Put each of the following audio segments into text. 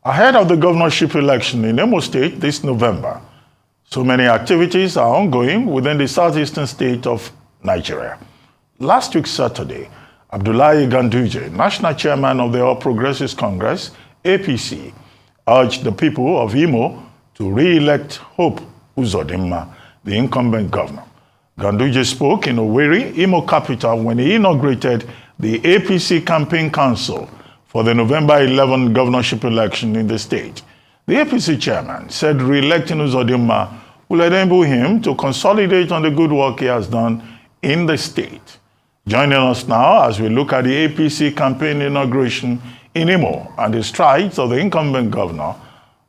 Ahead of the governorship election in Imo State this November, so many activities are ongoing within the southeastern state of Nigeria. Last week, Saturday, Abdullahi Ganduje, National Chairman of the All Progressives Congress, APC, urged the people of Imo to re-elect Hope Uzodinma, the incumbent governor. Ganduje spoke in Owerri, Imo capital, when he inaugurated the APC Campaign Council for the November 11 governorship election in the state. The APC chairman said re-electing Uzodinma will enable him to consolidate on the good work he has done in the state. Joining us now as we look at the APC campaign inauguration in Imo and the strides of the incumbent governor,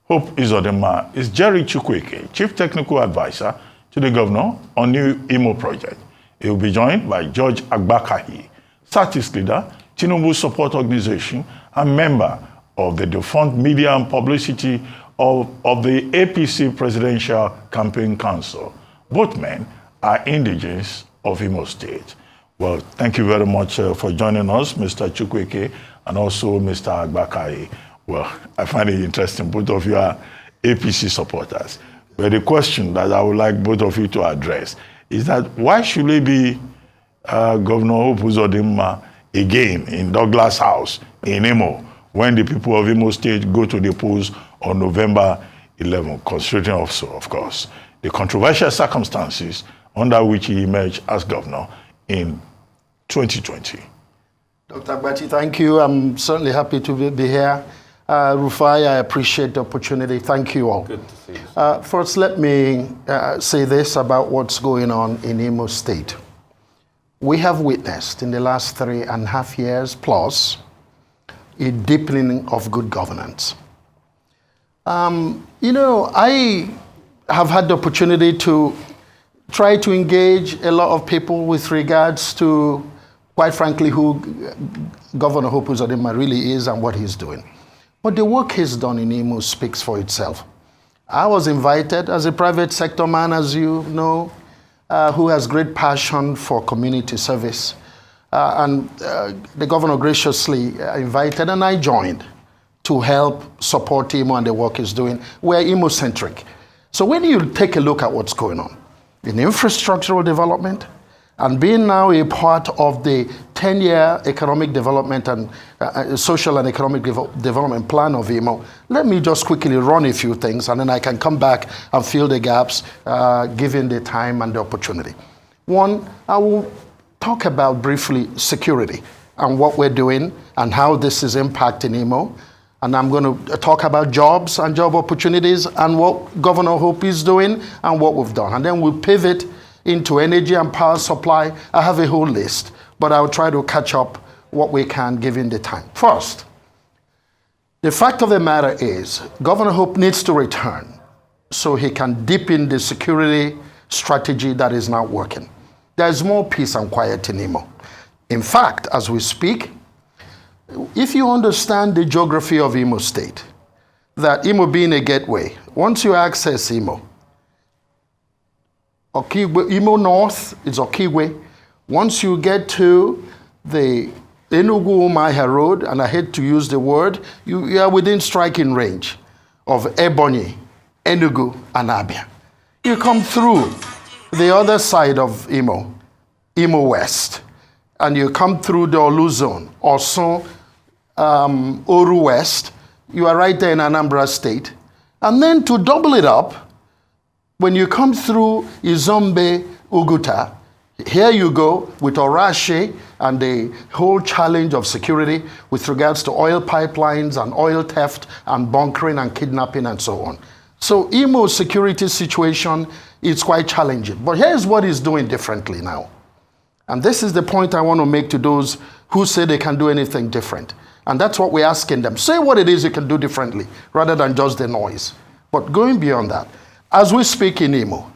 Hope Uzodinma, is Jerry Chukwueke, Chief Technical Advisor to the governor on new Imo project. He will be joined by Judge Agbakahi, SATIS leader, Tinubu Support Organization, and member of the defunct Media and Publicity of the APC Presidential Campaign Council. Both men are indigenes of Imo State. Well, thank you very much for joining us, Mr. Chukwueke, and also Mr. Agbakahi. Well, I find it interesting. Both of you are APC supporters. But the question that I would like both of you to address is that why should we be Governor Hope Uzodinma again in Douglas House in Imo when the people of Imo State go to the polls on November 11, considering also, of course, the controversial circumstances under which he emerged as governor in 2020. Dr. Agbati, thank you. I'm certainly happy to be here. Rufai, I appreciate the opportunity. Thank you all. Good to see you. First, let me say this about what's going on in Imo State. We have witnessed in the last 3.5 years plus a deepening of good governance. I have had the opportunity to try to engage a lot of people with regards to, quite frankly, who Governor Hope Uzodinma really is and what he's doing. But the work he's done in Imo speaks for itself. I was invited as a private sector man, as you know, who has great passion for community service. The governor graciously invited, and I joined to help support Imo and the work he's doing. We're Imo-centric. So when you take a look at what's going on in infrastructural development, and being now a part of the 10-year economic development and social and economic development plan of Imo, let me just quickly run a few things, and then I can come back and fill the gaps given the time and the opportunity. One, I will talk about briefly security and what we're doing and how this is impacting Imo. And I'm going to talk about jobs and job opportunities and what Governor Hope is doing and what we've done. And then we'll pivot into energy and power supply. I have a whole list, but I'll try to catch up what we can given the time. First, the fact of the matter is Governor Hope needs to return so he can deepen the security strategy that is not working. There's more peace and quiet in Imo. In fact, as we speak, if you understand the geography of Imo State, that Imo being a gateway, once you access Imo, Okigwe, Imo North is Okigwe. Once you get to the Enugu-Umahia Road, and I hate to use the word, you are within striking range of Ebonyi, Enugu, and Abia. You come through the other side of Imo, Imo West, and you come through the Olu Zone, Osun, Oru West, you are right there in Anambra State. And then to double it up, when you come through Izombe, Uguta, here you go with Orashi and the whole challenge of security with regards to oil pipelines and oil theft and bunkering and kidnapping and so on. So Imo's security situation is quite challenging. But here's what he's doing differently now. And this is the point I want to make to those who say they can do anything different. And that's what we're asking them. Say what it is you can do differently rather than just the noise. But going beyond that, as we speak in Imo,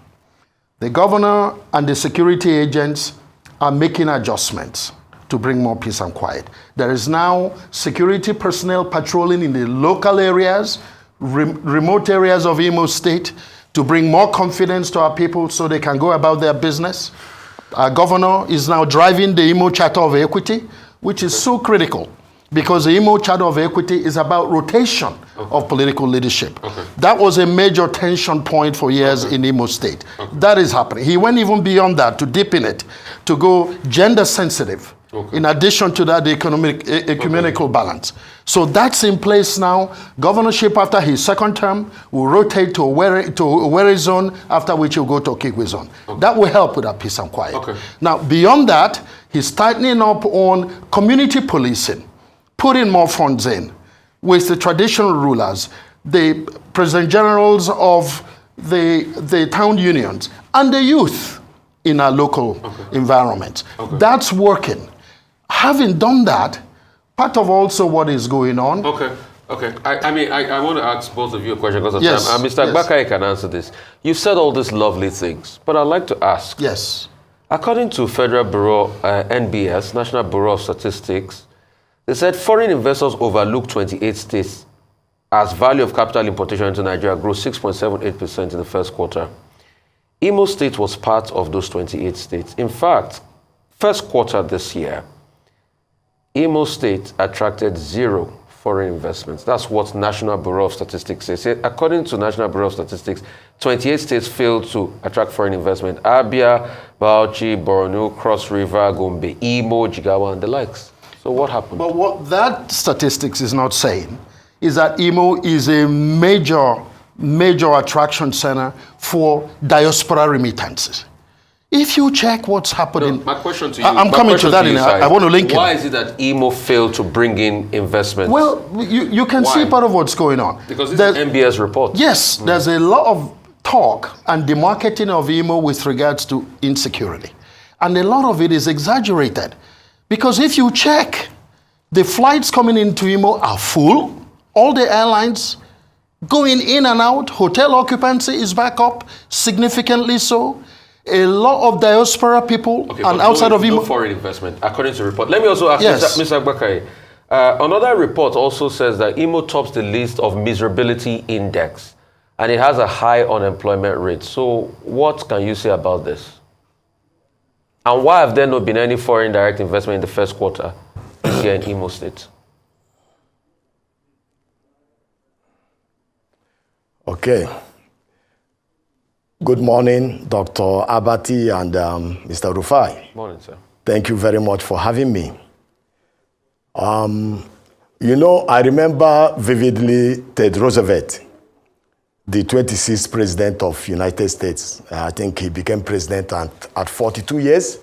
the governor and the security agents are making adjustments to bring more peace and quiet. There is now security personnel patrolling in the local areas, remote areas of Imo State to bring more confidence to our people so they can go about their business. Our governor is now driving the Imo Charter of Equity, which is so critical because the Imo Charter of Equity is about rotation of political leadership. That was a major tension point for years in Imo State. That is happening. He went even beyond that to deepen it, to go gender sensitive. In addition to that, the ecumenical balance. So that's in place now. Governorship after his second term will rotate to Owerri zone, after which he'll go to Okigwe zone. That will help with that peace and quiet. Now, beyond that, he's tightening up on community policing, putting more funds in with the traditional rulers, the president generals of the town unions, and the youth in our local environment. That's working. Having done that, part of also what is going on. I want to ask both of you a question because of time. Mr. Agbakahi can answer this. You said all these lovely things, but I'd like to ask. Yes. According to Federal Bureau, NBS, National Bureau of Statistics, they said foreign investors overlooked 28 states as value of capital importation into Nigeria grew 6.78% in the first quarter. Imo State was part of those 28 states. In fact, first quarter this year, Imo State attracted 0 foreign investments. That's what National Bureau of Statistics says. According to National Bureau of Statistics, 28 states failed to attract foreign investment. Abia, Bauchi, Borno, Cross River, Gombe, Imo, Jigawa, and the likes. So what happened? But what that statistics is not saying is that Imo is a major attraction center for diaspora remittances. If you check what's happening... No, my question to you... I'm coming to that in I want to link it. Why is it that Imo failed to bring in investment? Well, you can see part of what's going on. Because this is NBS report. Yes, there's a lot of talk and demarketing of Imo with regards to insecurity. And a lot of it is exaggerated. Because if you check, the flights coming into Imo are full. All the airlines going in and out. Hotel occupancy is back up, significantly so. A lot of diaspora people and outside of Imo. No foreign investment, according to the report. Let me also ask Mr. Agbakahi. Another report also says that Imo tops the list of miserability index, and it has a high unemployment rate. So what can you say about this? And why have there not been any foreign direct investment in the first quarter this year in Imo State? Okay. Good morning, Dr. Apathy and Mr. Rufai. Morning, sir. Thank you very much for having me. You know, I remember vividly Ted Roosevelt, the 26th president of United States. I think he became president at 42 years,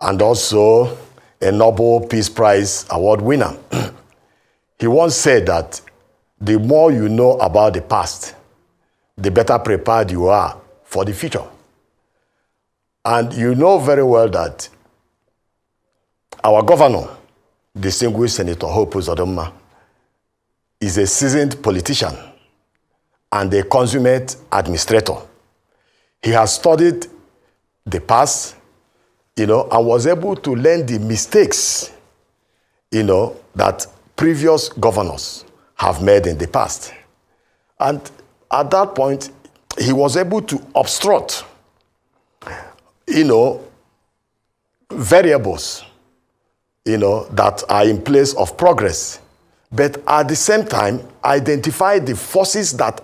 and also a Nobel Peace Prize award winner. He once said that the more you know about the past, the better prepared you are for the future. And you know very well that our governor, distinguished Senator Hope Uzodinma, is a seasoned politician and a consummate administrator. He has studied the past, and was able to learn the mistakes, that previous governors have made in the past. And at that point, he was able to obstruct, variables, that are in place of progress, but at the same time, identify the forces that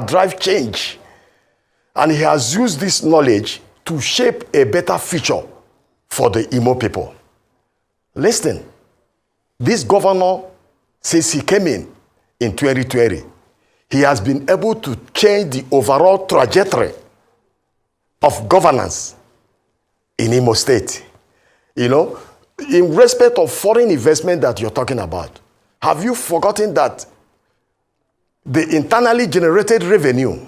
drive change. And he has used this knowledge to shape a better future for the Imo people. Listen, this governor, since he came in 2020, he has been able to change the overall trajectory of governance in Imo State. In respect of foreign investment that you're talking about, have you forgotten that the internally generated revenue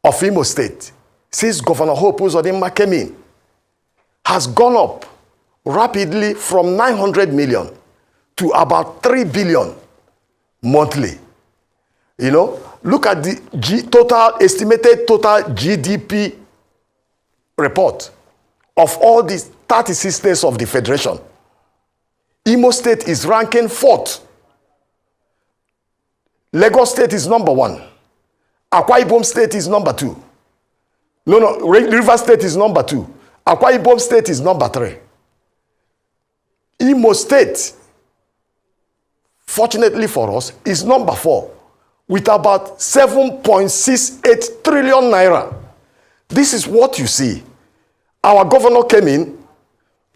of Imo State, since Governor Hope Uzodinma came in, has gone up rapidly from 900 million to about 3 billion monthly. Look at the estimated total GDP report of all these 36 states of the Federation. Imo State is ranking 4th. Lagos State is number 1. Akwa Ibom State is number 2. River State is number 2. Akwa Ibom State is number 3. Imo State fortunately for us, is number 4 with about 7.68 trillion naira. This is what you see. Our governor came in,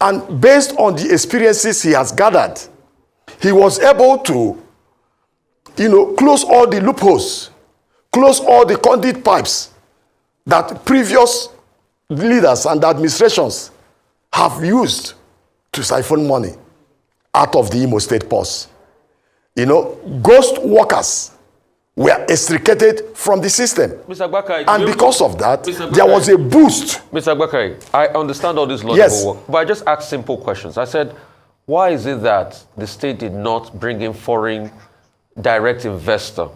and based on the experiences he has gathered, he was able to, close all the loopholes, close all the conduit pipes that previous leaders and administrations have used to siphon money out of the Imo State purse. Ghost workers were extricated from the system. Mr. Agbakahi, and because of that, there was a boost. Mr. Agbakahi, I understand all this logical work, but I just asked simple questions. I said, why is it that the state did not bring in foreign direct investor,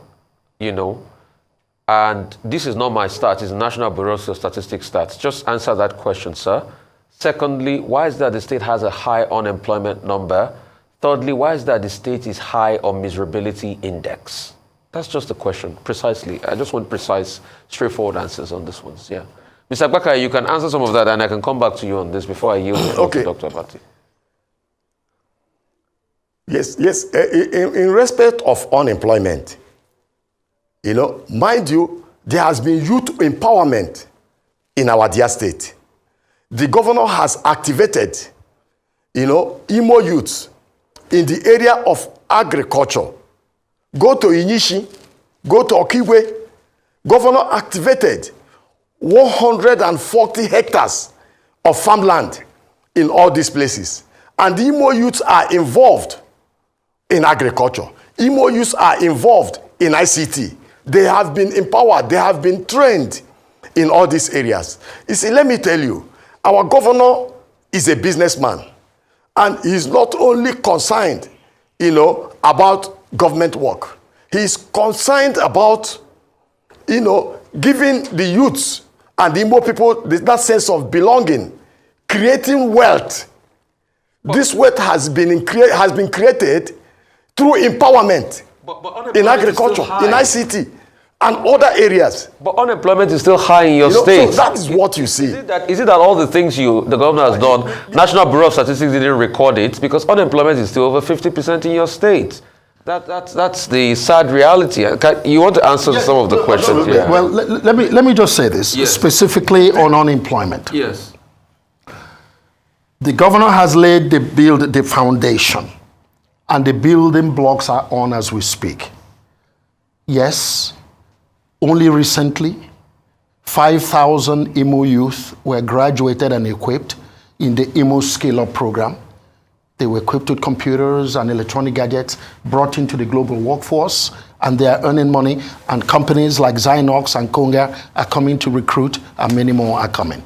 And this is not my stats, it's the National Bureau of Statistics stats. Just answer that question, sir. Secondly, why is that the state has a high unemployment number? Thirdly, why is that the state is high on miserability index? That's just the question, precisely. I just want precise, straightforward answers on this one. Yeah. Mr. Agbakahi, you can answer some of that, and I can come back to you on this before I yield to Dr. Apathy. Yes. In respect of unemployment, mind you, there has been youth empowerment in our dear state. The governor has activated, Imo youths in the area of agriculture. Go to Inishi, go to Okigwe. Governor activated 140 hectares of farmland in all these places. And the Imo youths are involved in agriculture. Imo youths are involved in ICT. They have been empowered. They have been trained in all these areas. You see, let me tell you, our governor is a businessman. And he's not only concerned, about government work. He's concerned about, giving the youths and the Igbo people that sense of belonging, creating wealth. This wealth has been created through empowerment in agriculture, in ICT, and other areas. But unemployment is still high in your state. So that is what you see. Is it that all the things the governor has done, National Bureau of Statistics didn't record it because unemployment is still over 50% in your state? That's the sad reality. You want to answer some of the questions? Yeah. Well, let me just say this, specifically on unemployment. Yes. The governor has laid the foundation, and the building blocks are on as we speak. Yes, only recently, 5,000 Imo youth were graduated and equipped in the Imo Scale-Up program. They were equipped with computers and electronic gadgets brought into the global workforce, and they are earning money, and companies like Zynox and Konga are coming to recruit, and many more are coming.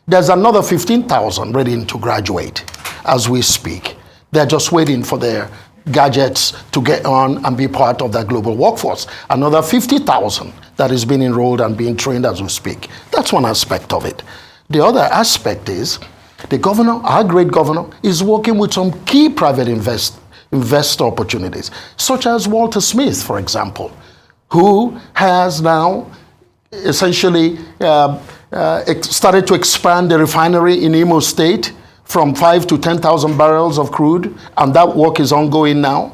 There's another 15,000 ready to graduate as we speak. They're just waiting for their gadgets to get on and be part of that global workforce. Another 50,000 that is being enrolled and being trained as we speak. That's one aspect of it. The other aspect is the governor, our great governor, is working with some key private investor opportunities, such as Walter Smith, for example, who has now essentially started to expand the refinery in Imo State from 5 to 10,000 barrels of crude, and that work is ongoing now.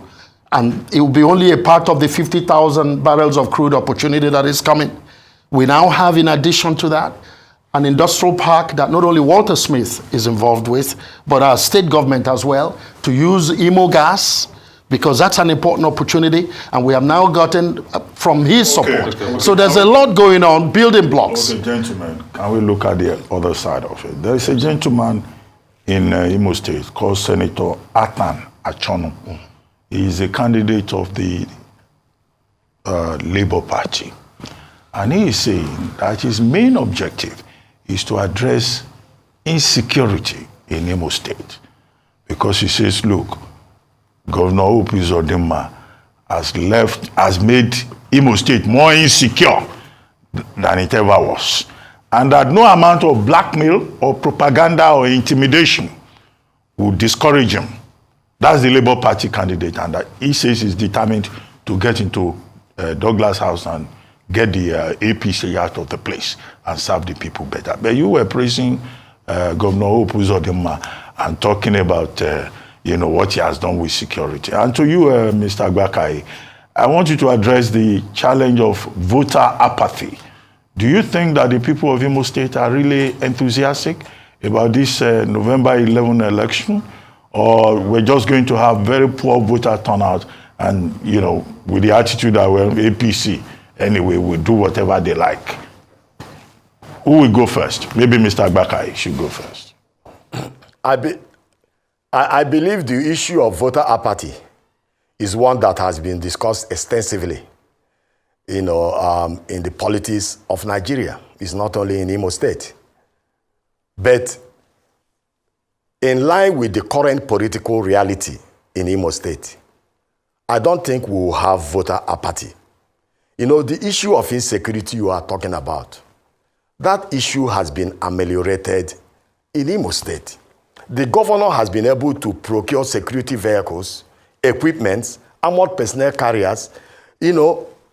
And it will be only a part of the 50,000 barrels of crude opportunity that is coming. We now have, in addition to that, an industrial park that not only Walter Smith is involved with, but our state government as well, to use Imo gas, because that's an important opportunity, and we have now gotten from his support. So there's a lot going on, building blocks. Okay, gentlemen, can we look at the other side of it? There is a gentleman in Imo State called Senator Atan Achono. He is a candidate of the Labour Party. And he is saying that his main objective is to address insecurity in Imo State. Because he says, look, Governor Uzodinma has made Imo State more insecure than it ever was. And that no amount of blackmail or propaganda or intimidation will discourage him. That's the Labour Party candidate, and that he says he's determined to get into Douglas House and get the APC out of the place and serve the people better. But you were praising Governor Uzodinma and talking about what he has done with security. And to you, Mr. Agbakahi, I want you to address the challenge of voter apathy. Do you think that the people of Imo State are really enthusiastic about this November 11 election? Or we're just going to have very poor voter turnout and, with the attitude that we're APC, anyway, we'll do whatever they like? Who will go first? Maybe Mr. Agbakahi should go first. I believe the issue of voter apathy is one that has been discussed extensively, in the politics of Nigeria. It's not only in Imo State. But in line with the current political reality in Imo State, I don't think we will have voter apathy. The issue of insecurity you are talking about, that issue has been ameliorated in Imo State. The governor has been able to procure security vehicles, equipment, armored personnel carriers,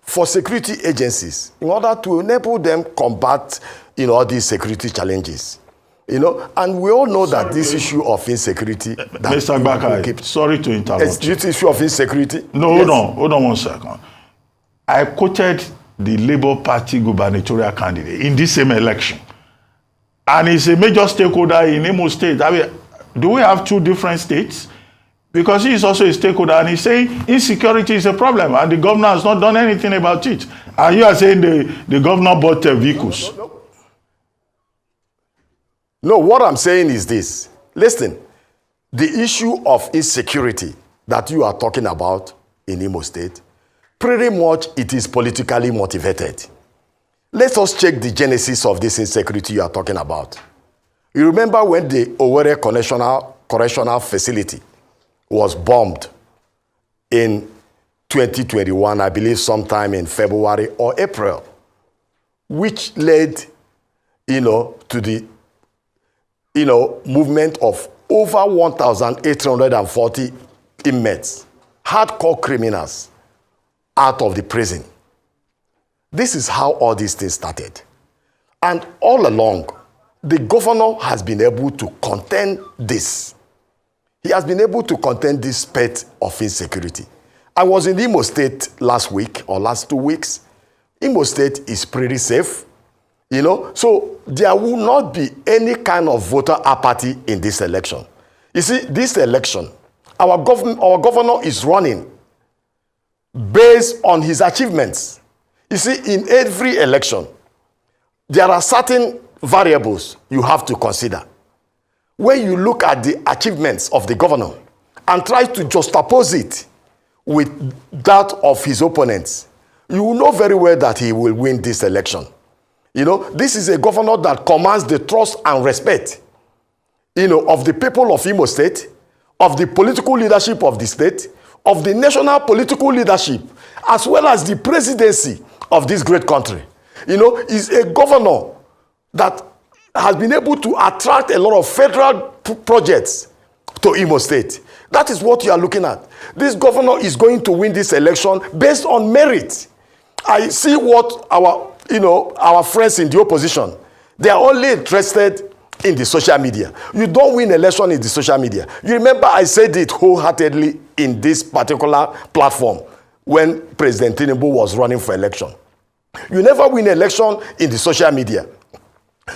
for security agencies in order to enable them combat, all these security challenges. And we all know that this issue of insecurity... Mr. Agbakahi, sorry to interrupt. This issue of insecurity... No, yes. Hold on 1 second. I quoted the Labour Party gubernatorial candidate in this same election. And he's a major stakeholder in Imo State. I mean, do we have two different states? Because he is also a stakeholder and he's saying insecurity is a problem and the governor has not done anything about it. And you are saying the governor bought vehicles. No, what I'm saying is this. Listen, the issue of insecurity that you are talking about in Imo State, pretty much it is politically motivated. Let us check the genesis of this insecurity you are talking about. You remember when the Owerri Correctional Facility was bombed in 2021, I believe sometime in February or April, which led, to the, movement of over 1,840 inmates, hardcore criminals, out of the prison. This is how all these things started. And all along, the governor has been able to contain this. He has been able to contain this spate of insecurity. I was in Imo State last week or last 2 weeks. Imo State is pretty safe, so there will not be any kind of voter apathy in this election. You see, this election, our governor is running based on his achievements. You see, in every election, there are certain variables you have to consider. When you look at the achievements of the governor and try to juxtapose it with that of his opponents, you will know very well that he will win this election. This is a governor that commands the trust and respect, of the people of Imo State, of the political leadership of the state, of the national political leadership, as well as the presidency of this great country. Is a governor that has been able to attract a lot of federal projects to Imo State. That is what you are looking at. This governor is going to win this election based on merit. I see what our friends in the opposition, they are only interested in the social media. You don't win election in the social media. You remember I said it wholeheartedly in this particular platform when President Tinubu was running for election. You never win election in the social media.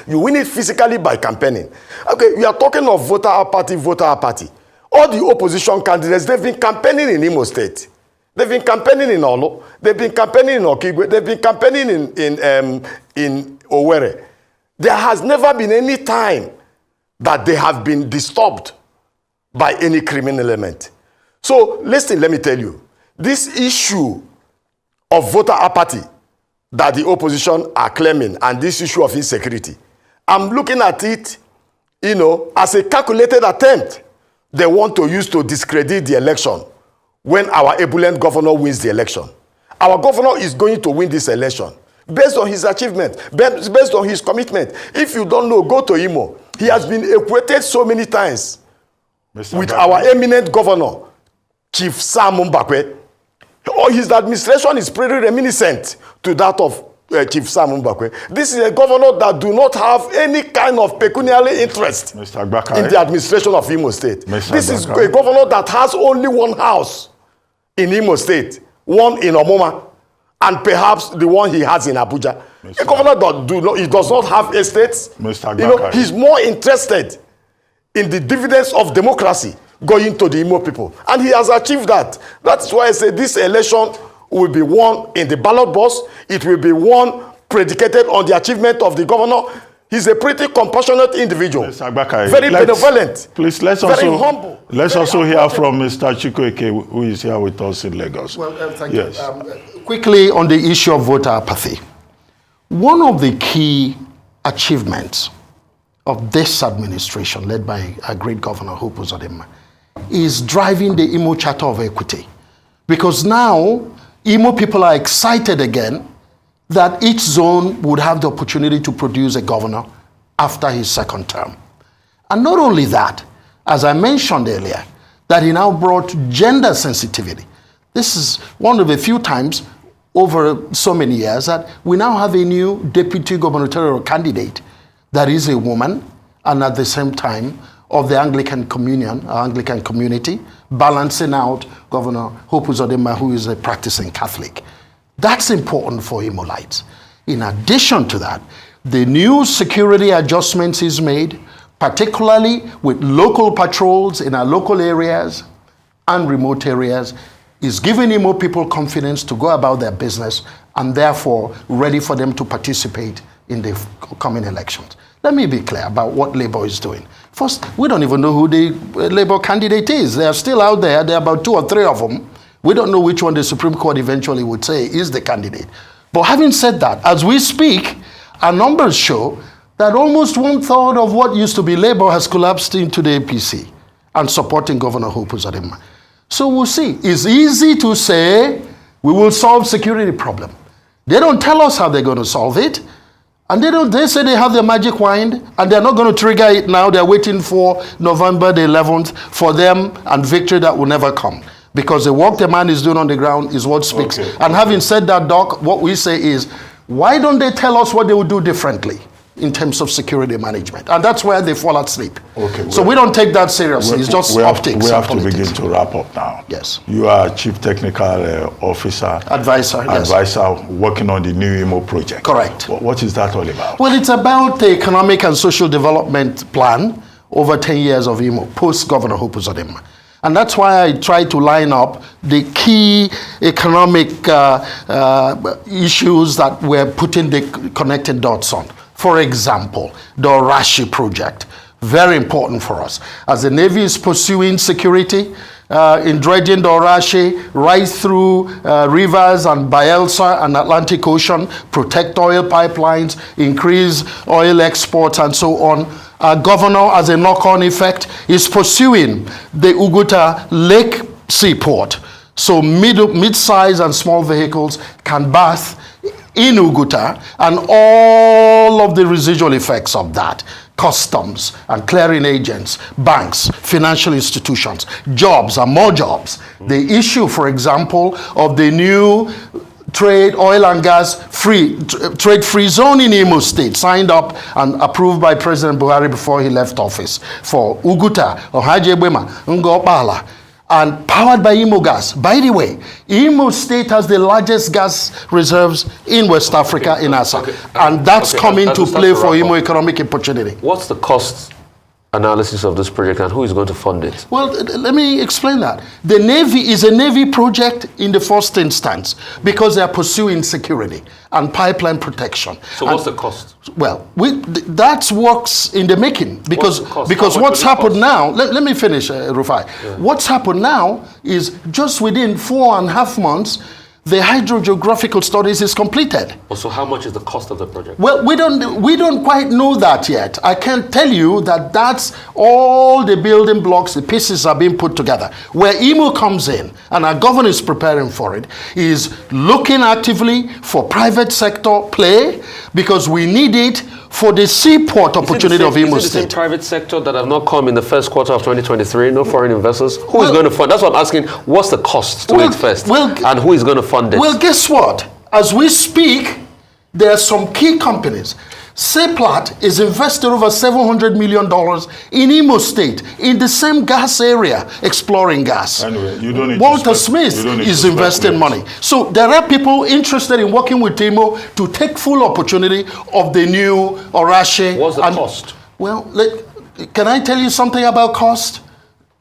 You win it physically by campaigning. Okay, we are talking of voter apathy. All the opposition candidates, they've been campaigning in Imo State. They've been campaigning in Olo. They've been campaigning in Okigwe. They've been campaigning in Owerri. There has never been any time that they have been disturbed by any criminal element. So, listen, let me tell you. This issue of voter apathy that the opposition are claiming and this issue of insecurity, I'm looking at it, as a calculated attempt they want to use to discredit the election when our ebullient governor wins the election. Our governor is going to win this election based on his achievement, based on his commitment. If you don't know, go to Imo. He has been equated so many times with our eminent governor, Chief Sam Mbakwe. His administration is pretty reminiscent to that of, Chief Sam Mbakwe. This is a governor that do not have any kind of pecuniary interest Mr. Agbakahi. in the administration of Imo State. Mr. This is Agbakahi. a governor that has only one house in Imo State, one in Omoma, and perhaps the one he has in Abuja. Mr. A governor that he does not have estates. Mr. You know, Agbakahi. he's more interested in the dividends of democracy going to the Imo people. And he has achieved that. That's why I say this election will be won in the ballot box. It will be won predicated on the achievement of the governor. He's a pretty compassionate individual. Mr. Agbakahi, very benevolent. Please, let's very also humble. Let's very also hear humble. from Mr. Chukwueke, who is here with us in Lagos. Well, thank yes. you. Quickly on the issue of voter apathy. One of the key achievements of this administration, led by our great governor, Hope Uzodinma, is driving the Imo Charter of Equity. Because now, Imo people are excited again that each zone would have the opportunity to produce a governor after his second term. And not only that, as I mentioned earlier, that he now brought gender sensitivity. This is one of the few times over so many years that we now have a new deputy gubernatorial candidate that is a woman and at the same time of the Anglican Communion, Anglican community, balancing out Governor Hope Uzodinma, who is a practicing Catholic. That's important for Imolites. In addition to that, the new security adjustments is made, particularly with local patrols in our local areas and remote areas, is giving Imo people confidence to go about their business and therefore ready for them to participate in the coming elections. Let me be clear about what Labour is doing. First, we don't even know who the Labour candidate is. They are still out there. There are about 2 or 3 of them. We don't know which one the Supreme Court eventually would say is the candidate. But having said that, as we speak, our numbers show that almost 1/3 of what used to be Labour has collapsed into the APC and supporting Governor Hope Uzodinma. So we'll see. It's easy to say we will solve security problem. They don't tell us how they're going to solve it. And they say they have the magic wand and they're not going to trigger it now. They're waiting for November the 11th for them and victory that will never come. Because the work the man is doing on the ground is what speaks. Okay. And having said that, Doc, what we say is, why don't they tell us what they would do differently in terms of security management? And that's where they fall asleep. Okay, so we don't take that seriously. It's just optics. We have to politics. begin to wrap up now. Yes. You are Chief Technical Officer. Advisor, yes. Advisor working on the new IMO project. Correct. What is that all about? Well, it's about the economic and social development plan over 10 years of IMO, post-Governor Hope Uzodinma. And that's why I try to line up the key economic issues that we're putting the connected dots on. For example, the Orashi project, very important for us. As the Navy is pursuing security in dredging the Orashi right through rivers and Bayelsa and Atlantic Ocean, protect oil pipelines, increase oil exports and so on. Our governor, as a knock-on effect, is pursuing the Uguta Lake Seaport. So mid-size and small vehicles can bath in Uguta and all of the residual effects of that. Customs and clearing agents, banks, financial institutions, jobs and more jobs. The issue, for example, of the new trade, oil and gas trade-free zone in Imo State, signed up and approved by President Buhari before he left office for Uguta, Ohajegbema, Ngopala, and powered by Imo Gas. By the way, Imo State has the largest gas reserves in West Africa in Asa, and that's coming to play for Imo economic opportunity. What's the cost analysis of this project and who is going to fund it? Well, let me explain that. The Navy is a Navy project in the first instance because they are pursuing security and pipeline protection. So what's the cost? Well, that works in the making because what's happened now, let me finish, Rufai. Yeah. What's happened now is just within 4.5 months, the hydrogeographical studies is completed. So how much is the cost of the project? Well, we don't quite know that yet. I can tell you that that's all the building blocks, the pieces are being put together. Where IMO comes in, and our government is preparing for it, is looking actively for private sector play because we need it for the seaport opportunity of Imo State. Is it the same private sector that have not come in the first quarter of 2023? No foreign investors? Who is going to fund? That's what I'm asking. What's the cost to it first? And who is going to fund it? Well, guess what? As we speak, There are some key companies. Seplat is invested over $700 million in Imo State, in the same gas area, exploring gas. Anyway, you don't need Walter Smith is investing money. So there are people interested in working with Imo to take full opportunity of the new Orashi. What's the cost? Well, can I tell you something about cost?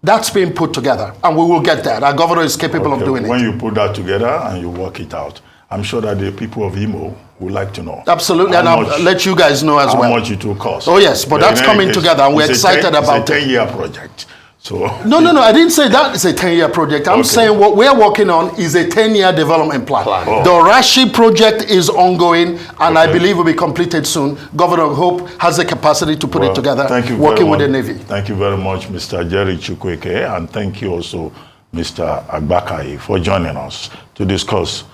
That's being put together, and we will get that. Our governor is capable of doing it. When you put that together and you work it out, I'm sure that the people of Imo would like to know. Absolutely, and I'll let you guys know as well. How much it will cost. Oh yes, but that's coming together, and we're excited about it. It's a 10-year project. So No, I didn't say that it's a 10-year project. I'm saying what we're working on is a 10-year development plan. Oh. The Orashi project is ongoing, and I believe will be completed soon. Governor Hope has the capacity to put it together, thank you working with the much. Navy. Thank you very much, Mr. Jerry Chukwueke, and thank you also, Mr. Agbakahi, for joining us to discuss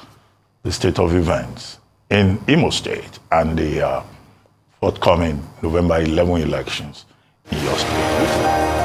the state of events in Imo State and the forthcoming November 11 elections in your state.